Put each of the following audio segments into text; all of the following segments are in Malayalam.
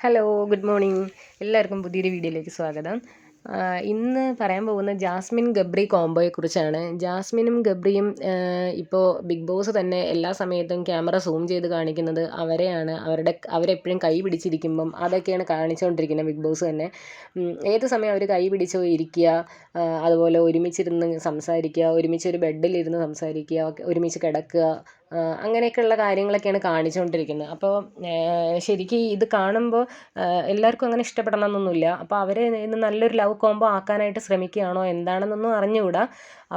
Hello, good morning. എല്ലാവർക്കും പുതിയൊരു വീഡിയോയിലേക്ക് സ്വാഗതം. ഇന്ന് പറയാൻ പോകുന്നത് ജാസ്മിൻ ഗബ്രി കോംബോയെക്കുറിച്ചാണ്. ജാസ്മിനും ഗബ്രിയും ഇപ്പോൾ ബിഗ് ബോസ് തന്നെ എല്ലാ സമയത്തും ക്യാമറ സൂം ചെയ്ത് കാണിക്കുന്നത് അവരെയാണ്. അവരെപ്പോഴും കൈ പിടിച്ചിരിക്കുമ്പം അതൊക്കെയാണ് കാണിച്ചുകൊണ്ടിരിക്കുന്നത് ബിഗ് ബോസ് തന്നെ. ഏത് സമയം അവർ കൈ പിടിച്ച് ഇരിക്കുക, അതുപോലെ ഒരുമിച്ചിരുന്ന് സംസാരിക്കുക, ഒരുമിച്ചൊരു ബെഡിലിരുന്ന് സംസാരിക്കുക, ഒരുമിച്ച് കിടക്കുക, അങ്ങനെയൊക്കെയുള്ള കാര്യങ്ങളൊക്കെയാണ് കാണിച്ചുകൊണ്ടിരിക്കുന്നത്. അപ്പോൾ ശരിക്കും ഇത് കാണുമ്പോൾ എല്ലാവർക്കും അങ്ങനെ ഇഷ്ടപ്പെടണമെന്നൊന്നുമില്ല. അപ്പോൾ അവർ ഇത് നല്ലൊരു ലവ് കോംബോ ആക്കാനായിട്ട് ശ്രമിക്കുകയാണോ എന്താണെന്നൊന്നും അറിഞ്ഞുകൂടാ.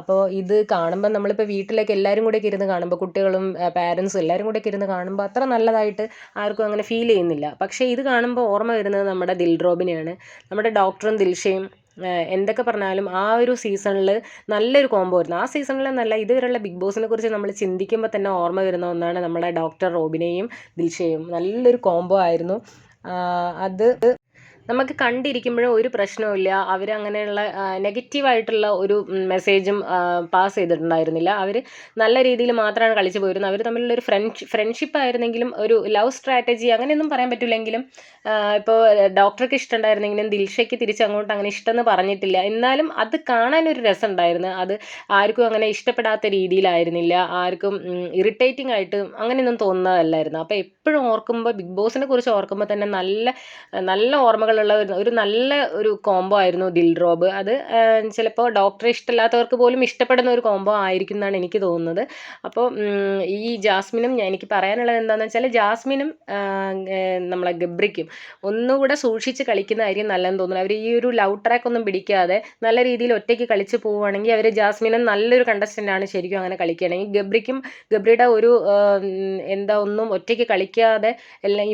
അപ്പോൾ ഇത് കാണുമ്പോൾ നമ്മളിപ്പോൾ വീട്ടിലേക്ക് എല്ലാവരും കൂടെയൊക്കെ ഇരുന്ന് കാണുമ്പോൾ, കുട്ടികളും പാരൻസും എല്ലാവരും കൂടെയൊക്കെ ഇരുന്ന് കാണുമ്പോൾ അത്ര നല്ലതായിട്ട് ആർക്കും അങ്ങനെ ഫീൽ ചെയ്യുന്നില്ല. പക്ഷേ ഇത് കാണുമ്പോൾ ഓർമ്മ വരുന്നത് നമ്മുടെ ദിൽറോബിനെയാണ്. നമ്മുടെ ഡോക്ടറും ദിൽഷയും എന്തൊക്കെ പറഞ്ഞാലും ആ ഒരു സീസണിൽ നല്ലൊരു കോംബോ ആയിരുന്നു. ആ സീസണിൽ നല്ല ഇതുവരെയുള്ള ബിഗ് ബോസിനെ കുറിച്ച് നമ്മൾ ചിന്തിക്കുമ്പോൾ തന്നെ ഓർമ്മ വരുന്ന ഒന്നാണ് നമ്മുടെ ഡോക്ടർ റോബിനെയും ദിൽഷയും. നല്ലൊരു കോംബോ ആയിരുന്നു അത്. നമുക്ക് കണ്ടിരിക്കുമ്പോഴും ഒരു പ്രശ്നവുമില്ല. അവരങ്ങനെയുള്ള നെഗറ്റീവായിട്ടുള്ള ഒരു മെസ്സേജും പാസ് ചെയ്തിട്ടുണ്ടായിരുന്നില്ല. അവർ നല്ല രീതിയിൽ മാത്രമാണ് കളിച്ചു പോയിരുന്നത്. അവർ തമ്മിലുള്ളൊരു ഫ്രണ്ട്ഷിപ്പ് ആയിരുന്നെങ്കിലും ഒരു ലവ് സ്ട്രാറ്റജി അങ്ങനെയൊന്നും പറയാൻ പറ്റില്ലെങ്കിലും, ഇപ്പോൾ ഡോക്ടർക്ക് ഇഷ്ടമുണ്ടായിരുന്നെങ്കിലും ദിൽഷയ്ക്ക് തിരിച്ചങ്ങോട്ട് അങ്ങനെ ഇഷ്ടമെന്ന് പറഞ്ഞിട്ടില്ല. എന്നാലും അത് കാണാനൊരു രസം ഉണ്ടായിരുന്നു. അത് ആർക്കും അങ്ങനെ ഇഷ്ടപ്പെടാത്ത രീതിയിലായിരുന്നില്ല. ആർക്കും ഇറിറ്റേറ്റിംഗ് ആയിട്ട് അങ്ങനെയൊന്നും തോന്നുന്നതല്ലായിരുന്നു. അപ്പോൾ എപ്പോഴും ഓർക്കുമ്പോൾ, ബിഗ് ബോസിനെ കുറിച്ച് ഓർക്കുമ്പോൾ തന്നെ നല്ല നല്ല ഓർമ്മകളുള്ള ഒരു നല്ല ഒരു കോംബോ ആയിരുന്നു ദിൽറോബ്. അത് ചിലപ്പോൾ ഡോക്ടറെ ഇഷ്ടമില്ലാത്തവർക്ക് പോലും ഇഷ്ടപ്പെടുന്ന ഒരു കോംബോ ആയിരിക്കും എന്നാണ് എനിക്ക് തോന്നുന്നത്. അപ്പോൾ ഈ ജാസ്മിനും എനിക്ക് പറയാനുള്ളത് എന്താണെന്ന് വെച്ചാൽ, ജാസ്മിനും നമ്മളെ ഗബ്രിക്കും ഒന്നുകൂടെ സൂക്ഷിച്ച് കളിക്കുന്നതായിരിക്കും നല്ലതെന്ന് തോന്നുന്നു. അവർ ഈ ഒരു ലവ് ട്രാക്ക് ഒന്നും പിടിക്കാതെ നല്ല രീതിയിൽ ഒറ്റയ്ക്ക് കളിച്ച് പോവുകയാണെങ്കിൽ അവർ ജാസ്മിനും നല്ലൊരു കണ്ടസ്റ്റൻ്റ് ആണ് ശരിക്കും അങ്ങനെ കളിക്കുകയാണെങ്കിൽ. ഗബ്രിയുടെ ഒരു ഒന്നും ഒറ്റയ്ക്ക് കളിക്കാതെ എല്ലാം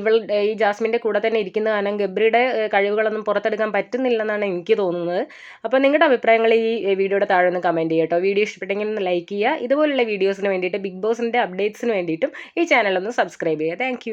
ഈ ജാസ്മിൻ്റെ കൂടെ തന്നെ ഇരിക്കുന്ന കാരണം ഗബ്രിയുടെ കഴിവുകളൊന്നും പുറത്തെടുക്കാൻ പറ്റുന്നില്ലെന്നാണ് എനിക്ക് തോന്നുന്നത്. അപ്പോൾ നിങ്ങളുടെ അഭിപ്രായങ്ങൾ ഈ വീഡിയോയുടെ താഴെ ഒന്ന് കമൻറ്റ് ചെയ്യുക കേട്ടോ. വീഡിയോ ഇഷ്ടപ്പെട്ടെങ്കിൽ ഒന്ന് ലൈക്ക് ചെയ്യുക. ഇതുപോലുള്ള വീഡിയോസിന് വേണ്ടിയിട്ട്, ബിഗ് ബോസിൻ്റെ അപ്ഡേറ്റ്സിന് വേണ്ടിയിട്ടും ഈ ചാനലൊന്ന് സബ്സ്ക്രൈബ് ചെയ്യുക. താങ്ക്